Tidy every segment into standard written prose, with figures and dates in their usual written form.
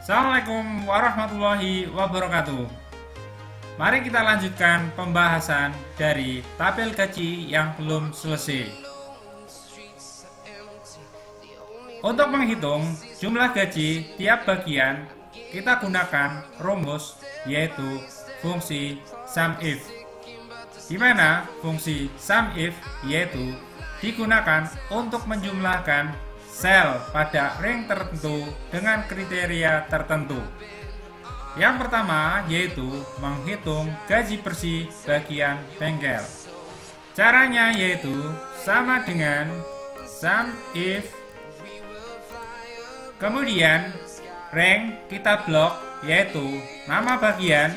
Assalamualaikum warahmatullahi wabarakatuh. Mari kita lanjutkan pembahasan dari tabel gaji yang belum selesai. Untuk menghitung jumlah gaji tiap bagian, kita gunakan rumus yaitu fungsi SUMIF, di mana fungsi SUMIF yaitu digunakan untuk menjumlahkan sel pada ring tertentu dengan kriteria tertentu. Yang pertama yaitu menghitung gaji bersih bagian bengkel. Caranya yaitu sama dengan SUMIF, kemudian rank kita blok yaitu nama bagian,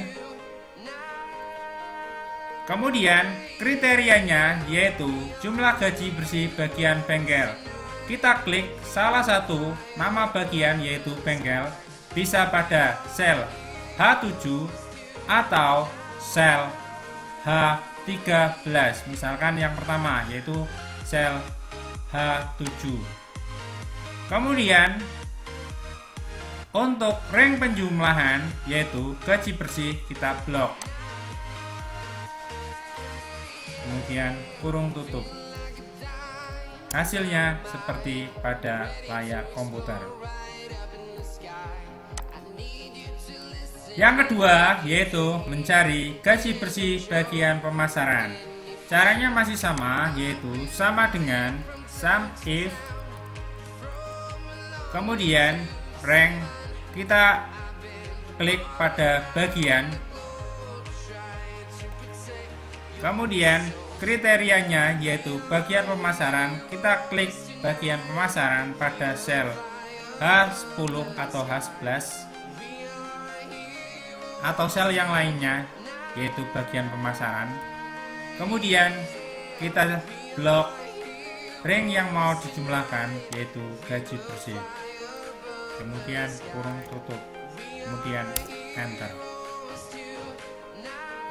kemudian kriterianya yaitu jumlah gaji bersih bagian bengkel. Kita klik salah satu nama bagian yaitu bengkel, bisa pada sel H7 atau sel H13. Misalkan yang pertama yaitu sel H7. Kemudian untuk rank penjumlahan yaitu gaji bersih kita blok, kemudian kurung tutup. Hasilnya seperti pada layar komputer. Yang kedua yaitu mencari gaji bersih bagian pemasaran. Caranya masih sama, yaitu sama dengan SUMIF, kemudian rank kita klik pada bagian, kemudian kriterianya yaitu bagian pemasaran, kita klik bagian pemasaran pada sel H10 atau H11 atau sel yang lainnya yaitu bagian pemasaran. Kemudian kita blok ring yang mau dijumlahkan yaitu gaji bersih, kemudian kurung tutup, kemudian enter.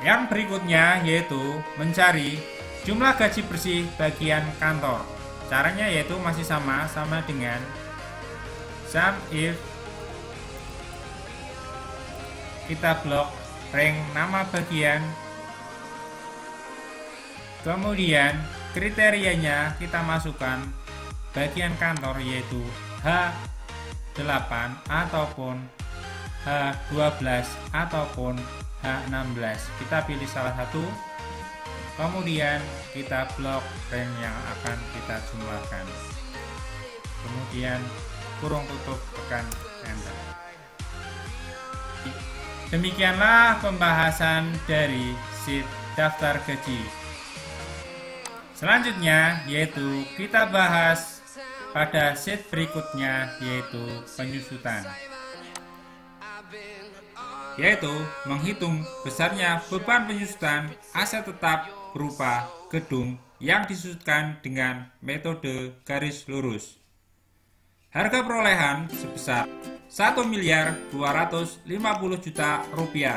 Yang berikutnya yaitu mencari jumlah gaji bersih bagian kantor. Caranya yaitu masih sama dengan SUMIF, kita blok ring nama bagian, kemudian kriterianya kita masukkan bagian kantor yaitu H8 ataupun H12 ataupun H16. Kita pilih salah satu, kemudian kita blok ring yang akan kita jumlahkan, kemudian kurung tutup, tekan enter. Demikianlah pembahasan dari sheet daftar gaji. Selanjutnya yaitu kita bahas pada sheet berikutnya yaitu penyusutan, yaitu menghitung besarnya beban penyusutan aset tetap berupa gedung yang disusutkan dengan metode garis lurus. Harga perolehan sebesar Rp1.250.000.000.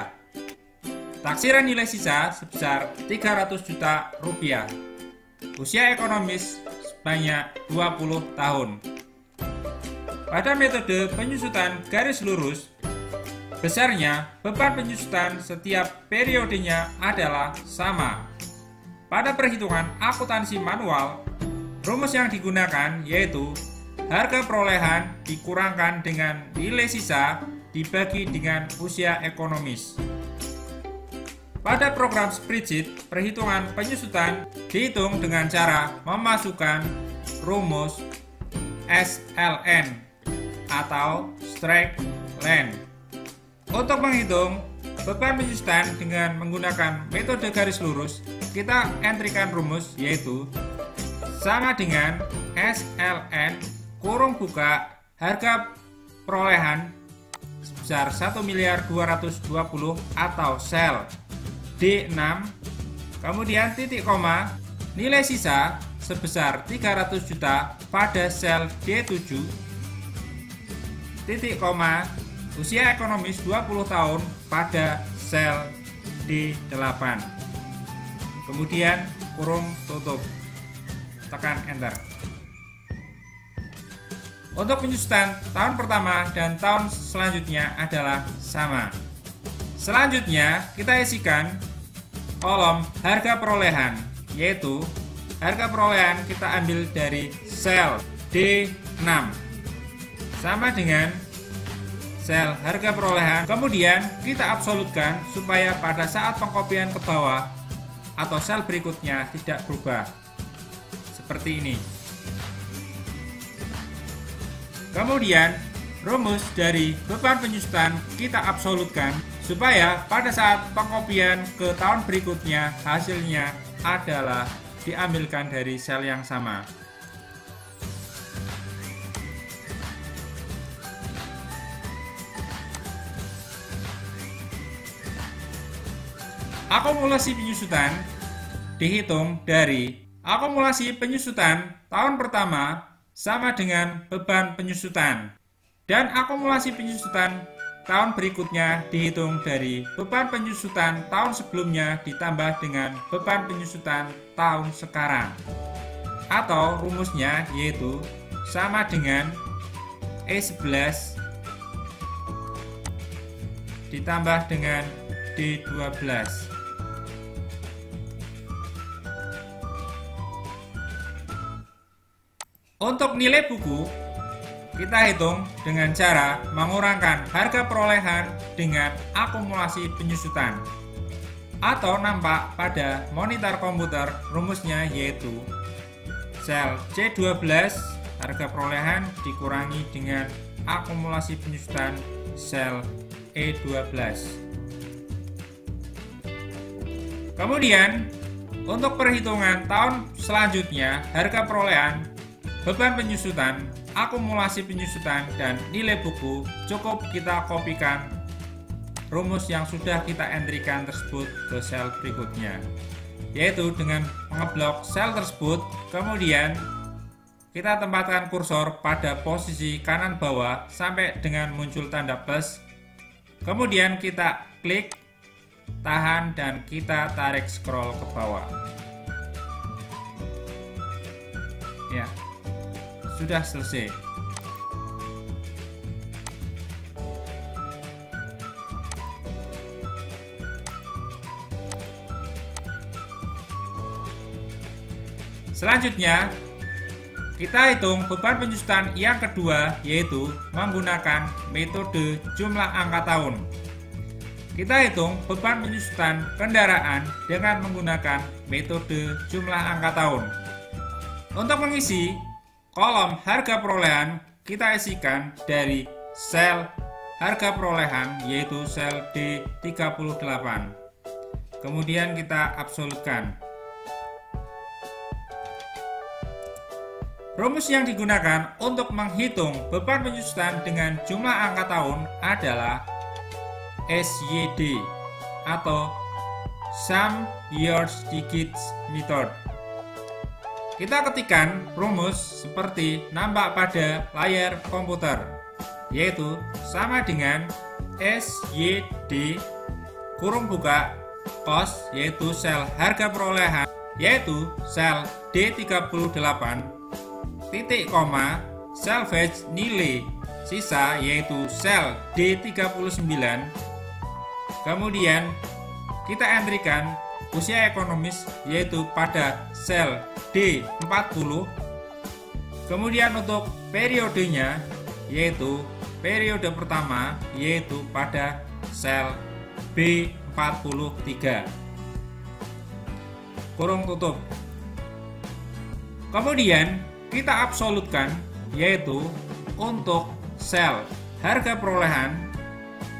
Taksiran nilai sisa sebesar Rp300.000.000. Usia ekonomis sebanyak 20 tahun. Pada metode penyusutan garis lurus, besarnya beban penyusutan setiap periodenya adalah sama. Pada perhitungan akuntansi manual, rumus yang digunakan yaitu harga perolehan dikurangkan dengan nilai sisa dibagi dengan usia ekonomis. Pada program spreadsheet, perhitungan penyusutan dihitung dengan cara memasukkan rumus SLN atau straight line. Untuk menghitung beban penyusutan dengan menggunakan metode garis lurus, kita entrykan rumus yaitu sama dengan SLN kurung buka harga perolehan sebesar 1.220.000.000 atau sel D6, kemudian titik koma, nilai sisa sebesar 300 juta pada sel D7, titik koma, usia ekonomis 20 tahun pada sel D8, kemudian kurung tutup, tekan enter. Untuk penyusutan tahun pertama dan tahun selanjutnya adalah sama. Selanjutnya kita isikan kolom harga perolehan, yaitu harga perolehan kita ambil dari sel D6 sama dengan sel harga perolehan. Kemudian kita absolutkan supaya pada saat pengkopian ke bawah atau sel berikutnya tidak berubah seperti ini. Kemudian rumus dari beban penyusutan kita absolutkan supaya pada saat pengkopian ke tahun berikutnya hasilnya adalah diambilkan dari sel yang sama. Akumulasi penyusutan dihitung dari akumulasi penyusutan tahun pertama sama dengan beban penyusutan, dan akumulasi penyusutan tahun berikutnya dihitung dari beban penyusutan tahun sebelumnya ditambah dengan beban penyusutan tahun sekarang, atau rumusnya yaitu sama dengan E11 ditambah dengan D12. Untuk nilai buku, kita hitung dengan cara mengurangkan harga perolehan dengan akumulasi penyusutan. Atau nampak pada monitor komputer rumusnya yaitu sel C12 harga perolehan dikurangi dengan akumulasi penyusutan sel E12. Kemudian, untuk perhitungan tahun selanjutnya harga perolehan, beban penyusutan, akumulasi penyusutan, dan nilai buku cukup kita kopikan rumus yang sudah kita entrikan tersebut ke sel berikutnya, yaitu dengan mengeblok sel tersebut. Kemudian kita tempatkan kursor pada posisi kanan bawah sampai dengan muncul tanda plus. Kemudian kita klik, tahan, dan kita tarik scroll ke bawah. Ya, sudah selesai. Selanjutnya, kita hitung beban penyusutan yang kedua, yaitu menggunakan metode jumlah angka tahun. Kita hitung beban penyusutan kendaraan dengan menggunakan metode jumlah angka tahun. Untuk mengisi kolom harga perolehan, kita isikan dari sel harga perolehan, yaitu sel D38. Kemudian kita absolutkan. Rumus yang digunakan untuk menghitung beban penyusutan dengan jumlah angka tahun adalah SYD atau Sum Years Digits Method. Kita ketikkan rumus seperti nampak pada layar komputer, yaitu sama dengan SYD kurung buka cost, yaitu sel harga perolehan, yaitu sel D38, titik koma, salvage nilai sisa, yaitu sel D39. Kemudian kita entrikan usia ekonomis, yaitu pada sel D40. Kemudian untuk periodenya, yaitu periode pertama, yaitu pada sel B43 kurung tutup. Kemudian kita absolutkan, yaitu untuk sel harga perolehan.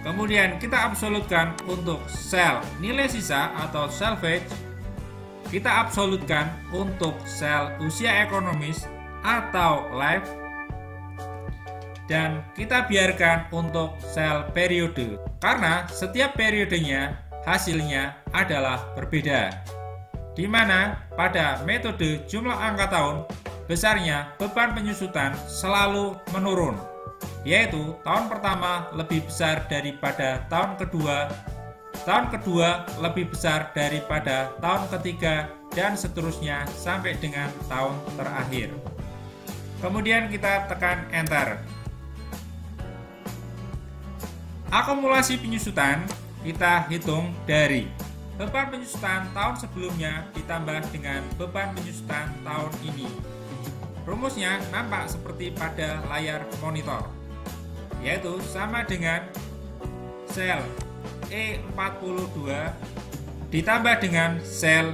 Kemudian kita absolutkan untuk sel nilai sisa atau salvage. Kita absolutkan untuk sel usia ekonomis atau life. Dan kita biarkan untuk sel periode, karena setiap periodenya hasilnya adalah berbeda, di mana pada metode jumlah angka tahun besarnya beban penyusutan selalu menurun, yaitu tahun pertama lebih besar daripada tahun kedua lebih besar daripada tahun ketiga, dan seterusnya sampai dengan tahun terakhir. Kemudian kita tekan enter. Akumulasi penyusutan kita hitung dari beban penyusutan tahun sebelumnya ditambah dengan beban penyusutan tahun ini. Rumusnya nampak seperti pada layar monitor, yaitu sama dengan sel E42 ditambah dengan sel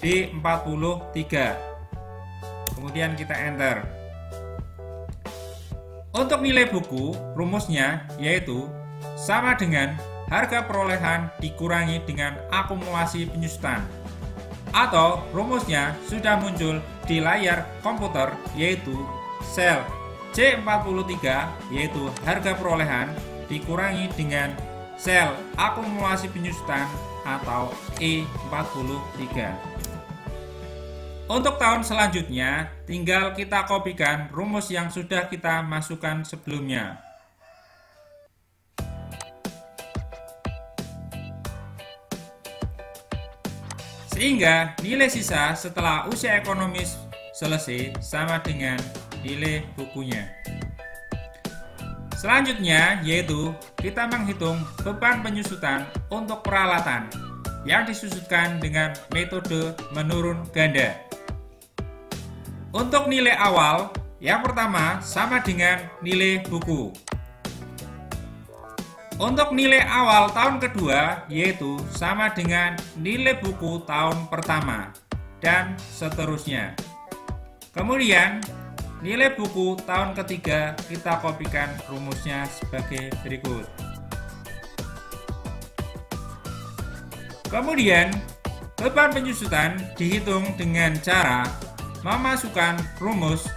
D43. Kemudian kita enter. Untuk nilai buku, rumusnya yaitu sama dengan harga perolehan dikurangi dengan akumulasi penyusutan. Atau rumusnya sudah muncul di layar komputer, yaitu sel C43 yaitu harga perolehan dikurangi dengan sel akumulasi penyusutan atau E43. Untuk tahun selanjutnya, tinggal kita kopikan rumus yang sudah kita masukkan sebelumnya. Sehingga nilai sisa setelah usia ekonomis selesai sama dengan nilai bukunya. Selanjutnya yaitu kita menghitung beban penyusutan untuk peralatan yang disusutkan dengan metode menurun ganda. Untuk nilai awal, yang pertama sama dengan nilai buku. Untuk nilai awal tahun kedua yaitu sama dengan nilai buku tahun pertama dan seterusnya. Kemudian nilai buku tahun ketiga kita kopikan rumusnya sebagai berikut. Kemudian beban penyusutan dihitung dengan cara memasukkan rumus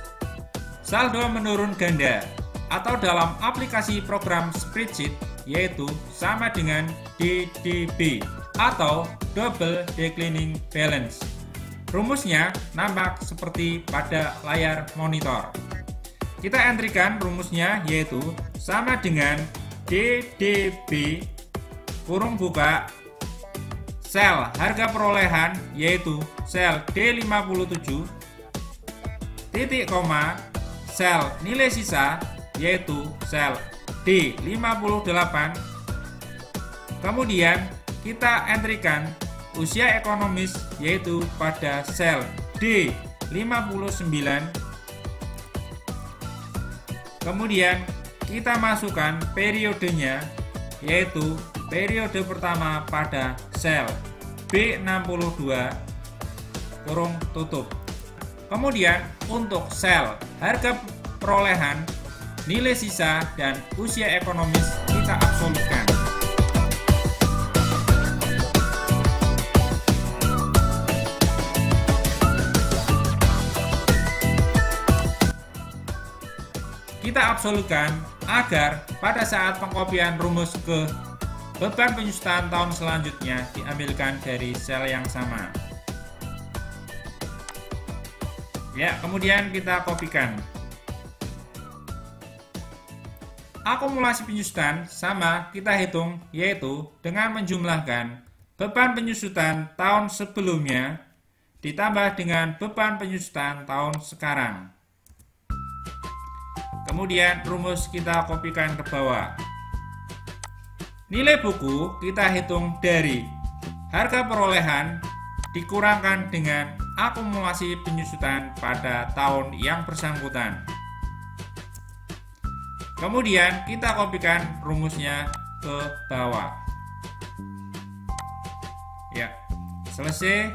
saldo menurun ganda atau dalam aplikasi program spreadsheet yaitu sama dengan DDB atau Double Declining Balance. Rumusnya nampak seperti pada layar monitor. Kita entrikan rumusnya yaitu sama dengan DDB kurung buka sel harga perolehan yaitu sel D57 titik koma sel nilai sisa yaitu sel D58. Kemudian kita entrikan usia ekonomis yaitu pada sel D59. Kemudian kita masukkan periodenya yaitu periode pertama pada sel B62 kurung tutup. Kemudian untuk sel harga perolehan, nilai sisa, dan usia ekonomis kita absolutkan. Kita absolutkan agar pada saat pengkopian rumus ke beban penyusutan tahun selanjutnya diambilkan dari sel yang sama. Ya, kemudian kita kopikan. Akumulasi penyusutan sama kita hitung yaitu dengan menjumlahkan beban penyusutan tahun sebelumnya ditambah dengan beban penyusutan tahun sekarang. Kemudian rumus kita kopikan ke bawah. Nilai buku kita hitung dari harga perolehan dikurangkan dengan akumulasi penyusutan pada tahun yang bersangkutan. Kemudian kita kopikan rumusnya ke bawah. Ya, selesai.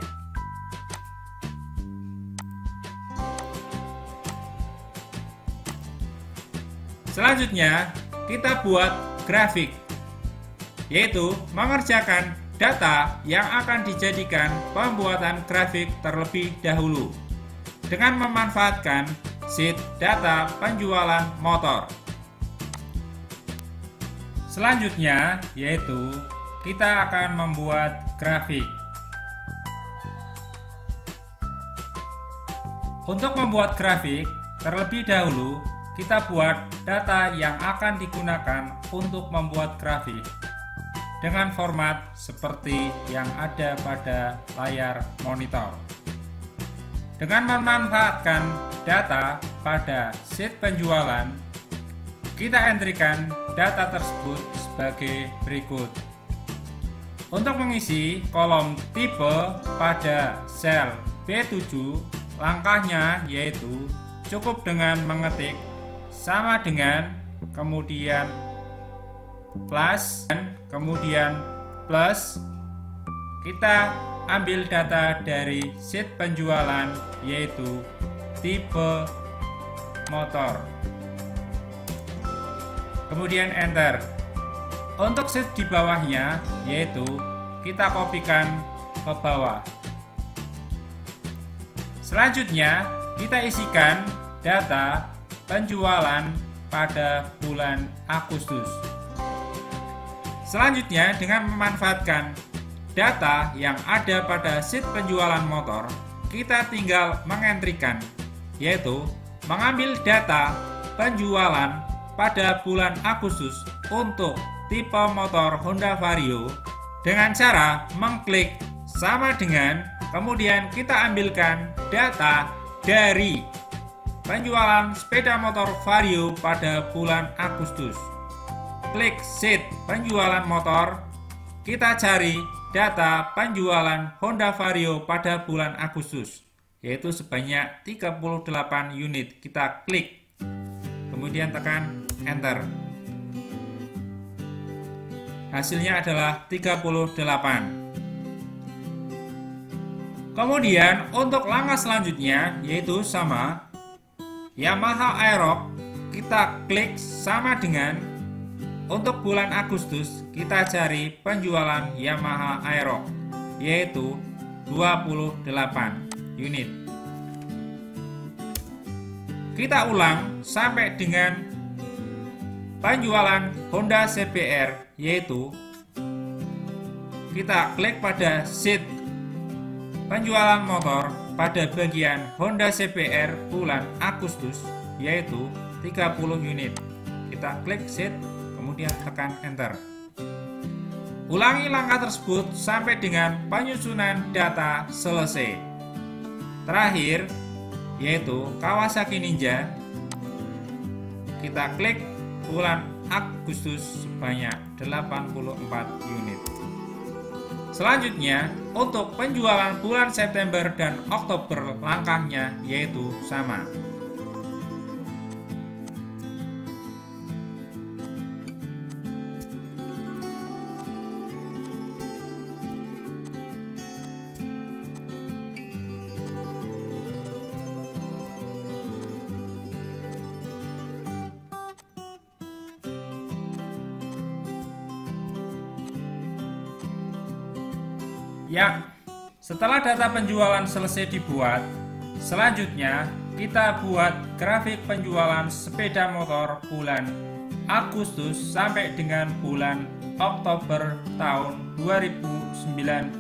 Selanjutnya kita buat grafik, yaitu mengerjakan data yang akan dijadikan pembuatan grafik terlebih dahulu dengan memanfaatkan sheet data penjualan motor. Selanjutnya yaitu kita akan membuat grafik. Untuk membuat grafik terlebih dahulu kita buat data yang akan digunakan untuk membuat grafik dengan format seperti yang ada pada layar monitor. Dengan memanfaatkan data pada sheet penjualan, kita entrikan data tersebut sebagai berikut. Untuk mengisi kolom tipe pada sel B7, langkahnya yaitu cukup dengan mengetik sama dengan, kemudian plus, dan kemudian plus. Kita ambil data dari sheet penjualan yaitu tipe motor, kemudian enter. Untuk sheet di bawahnya yaitu kita kopikan ke bawah. Selanjutnya kita isikan data penjualan pada bulan Agustus. Selanjutnya dengan memanfaatkan data yang ada pada sheet penjualan motor, kita tinggal mengentrikan, yaitu mengambil data penjualan pada bulan Agustus untuk tipe motor Honda Vario dengan cara mengklik sama dengan, kemudian kita ambilkan data dari penjualan sepeda motor Vario pada bulan Agustus. Klik sheet penjualan motor, kita cari data penjualan Honda Vario pada bulan Agustus, yaitu sebanyak 38 unit. Kita klik, kemudian tekan enter. Hasilnya adalah 38. Kemudian untuk langkah selanjutnya yaitu sama, Yamaha Aerox, kita klik sama dengan, untuk bulan Agustus kita cari penjualan Yamaha Aerox yaitu 28 unit. Kita ulang sampai dengan penjualan Honda CBR, yaitu kita klik pada sheet penjualan motor pada bagian Honda CBR bulan Agustus yaitu 30 unit. Kita klik sheet, kemudian tekan enter. Ulangi langkah tersebut sampai dengan penyusunan data selesai. Terakhir yaitu Kawasaki Ninja, kita klik bulan Agustus sebanyak 84 unit. Selanjutnya untuk penjualan bulan September dan Oktober, langkahnya yaitu sama. Ya, setelah data penjualan selesai dibuat, selanjutnya kita buat grafik penjualan sepeda motor bulan Agustus sampai dengan bulan Oktober tahun 2019.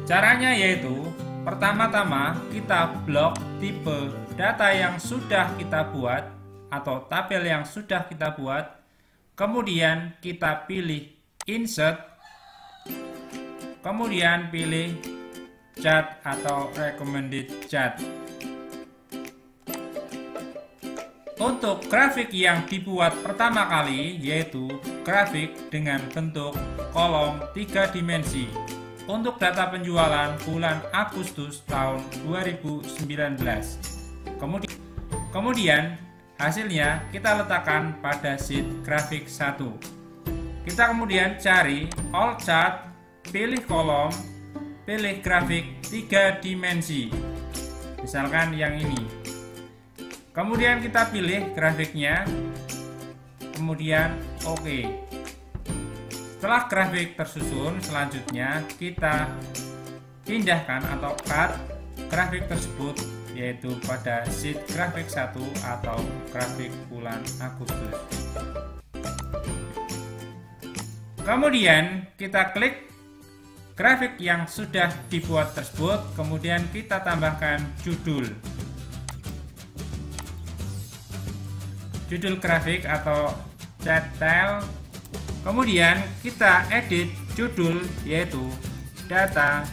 Caranya yaitu, pertama-tama kita blok tipe data yang sudah kita buat atau tabel yang sudah kita buat, kemudian kita pilih insert, kemudian pilih chart atau recommended chart. Untuk grafik yang dibuat pertama kali yaitu grafik dengan bentuk kolom 3 dimensi untuk data penjualan bulan Agustus tahun 2019. Kemudian hasilnya kita letakkan pada sheet grafik 1. Kita kemudian cari all chart, pilih kolom, pilih grafik 3 dimensi, misalkan yang ini. Kemudian kita pilih grafiknya, kemudian OK. Setelah grafik tersusun, selanjutnya kita pindahkan atau cut grafik tersebut, yaitu pada sheet grafik 1 atau grafik bulan Agustus. Kemudian kita klik grafik yang sudah dibuat tersebut, kemudian kita tambahkan judul grafik atau title. Kemudian kita edit judul yaitu data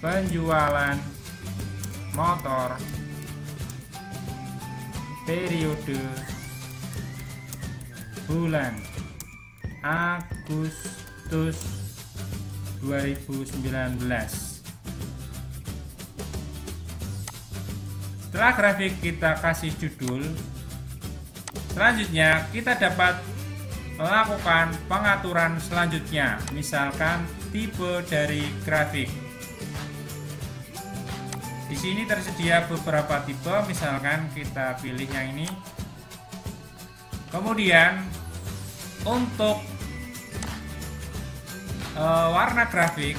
penjualan motor periode bulan Agustus 2019. Setelah grafik kita kasih judul, selanjutnya kita dapat melakukan pengaturan selanjutnya, misalkan tipe dari grafik. Di sini tersedia beberapa tipe, misalkan kita pilih yang ini. Kemudian untuk warna grafik,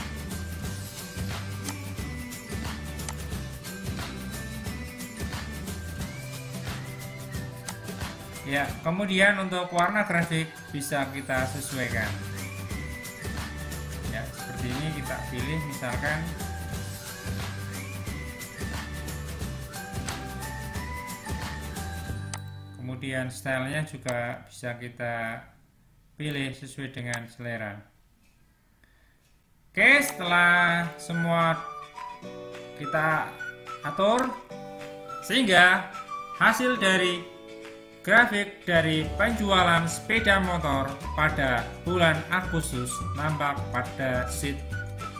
ya, kemudian untuk warna grafik bisa kita sesuaikan. Ya, seperti ini kita pilih misalkan. Kemudian stylenya juga bisa kita pilih sesuai dengan selera. Oke, setelah semua kita atur, sehingga hasil dari grafik dari penjualan sepeda motor pada bulan Agustus nampak pada sheet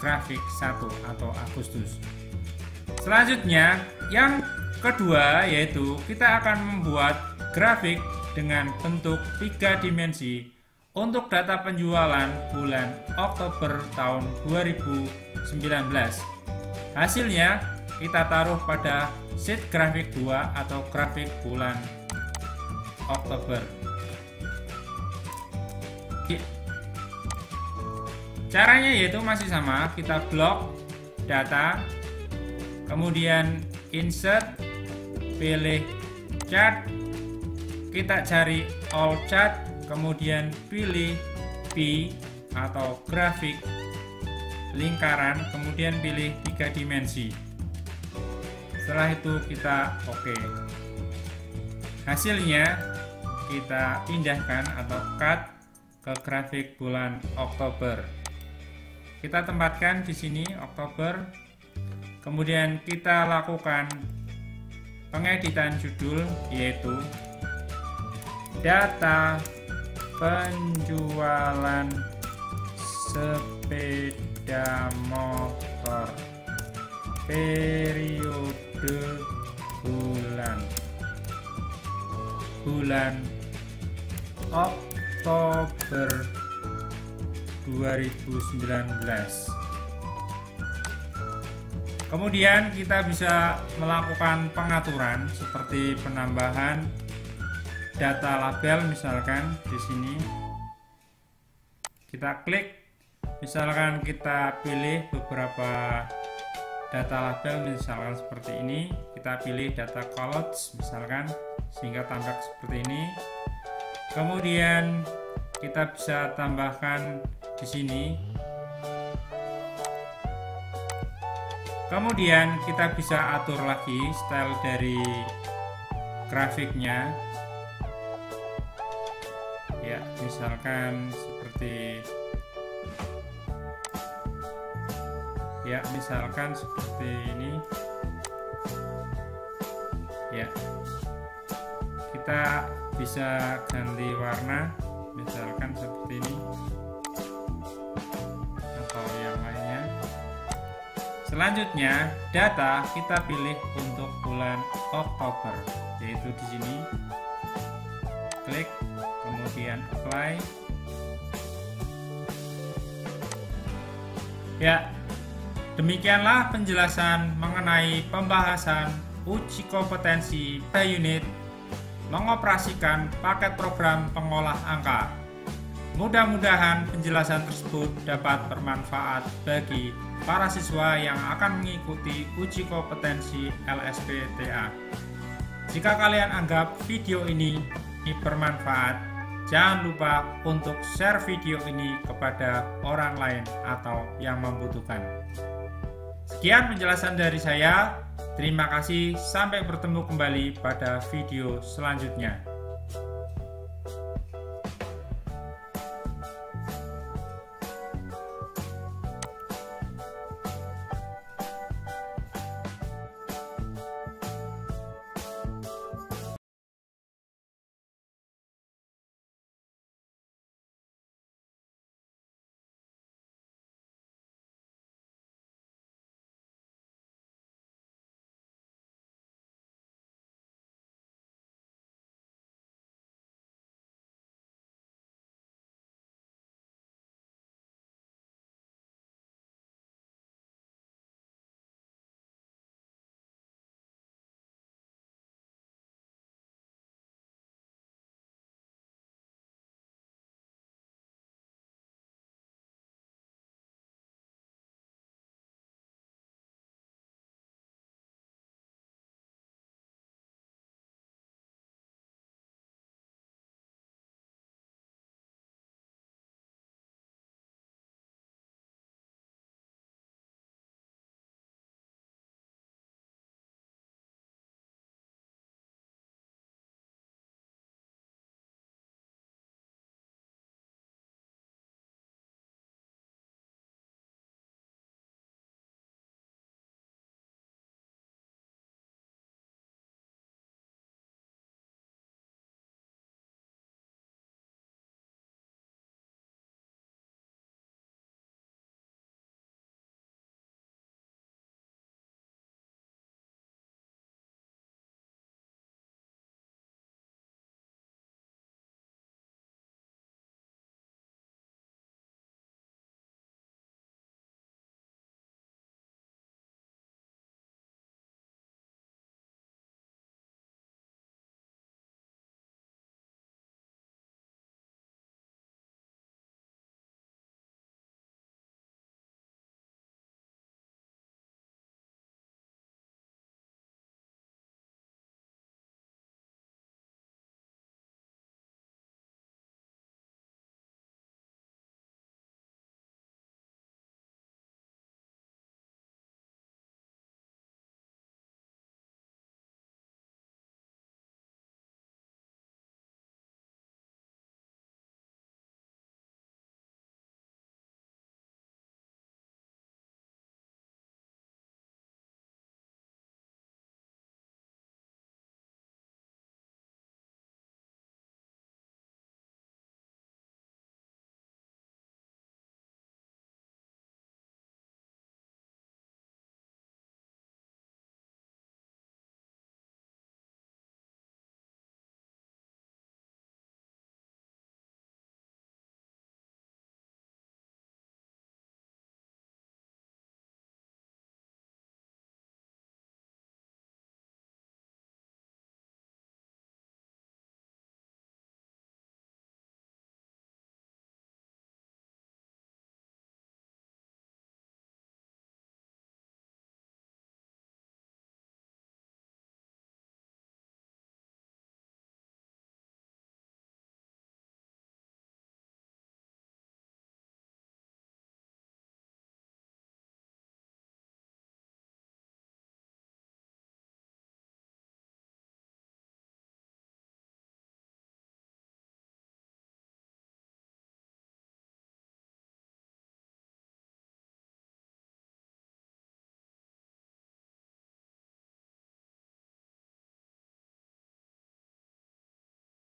grafik 1 atau Agustus. Selanjutnya, yang kedua yaitu kita akan membuat grafik dengan bentuk 3 dimensi untuk data penjualan bulan Oktober tahun 2019. Hasilnya kita taruh pada sheet grafik 2 atau grafik bulan Oktober. Caranya yaitu masih sama, kita blok data, kemudian insert, pilih chart, kita cari all chart, kemudian pilih P atau grafik lingkaran, kemudian pilih 3 dimensi. Setelah itu kita oke. Hasilnya kita pindahkan atau cut ke grafik bulan Oktober. Kita tempatkan di sini Oktober. Kemudian kita lakukan pengeditan judul yaitu data penjualan sepeda motor periode bulan Oktober 2019. Kemudian kita bisa melakukan pengaturan seperti penambahan data label, misalkan di sini kita klik, misalkan kita pilih beberapa data label, misalkan seperti ini, kita pilih data colors misalkan, sehingga tampak seperti ini. Kemudian kita bisa tambahkan di sini. Kemudian kita bisa atur lagi style dari grafiknya. Ya, misalkan seperti ini. Ya. Kita bisa ganti warna, misalkan seperti ini atau yang lainnya. Selanjutnya, data kita pilih untuk bulan Oktober, yaitu di sini. Klik, kemudian apply. Ya, demikianlah penjelasan mengenai pembahasan uji kompetensi pada unit mengoperasikan paket program pengolah angka. Mudah-mudahan penjelasan tersebut dapat bermanfaat bagi para siswa yang akan mengikuti uji kompetensi LSPTA. Jika kalian anggap video ini bermanfaat, jangan lupa untuk share video ini kepada orang lain atau yang membutuhkan. Sekian penjelasan dari saya. Terima kasih, sampai bertemu kembali pada video selanjutnya.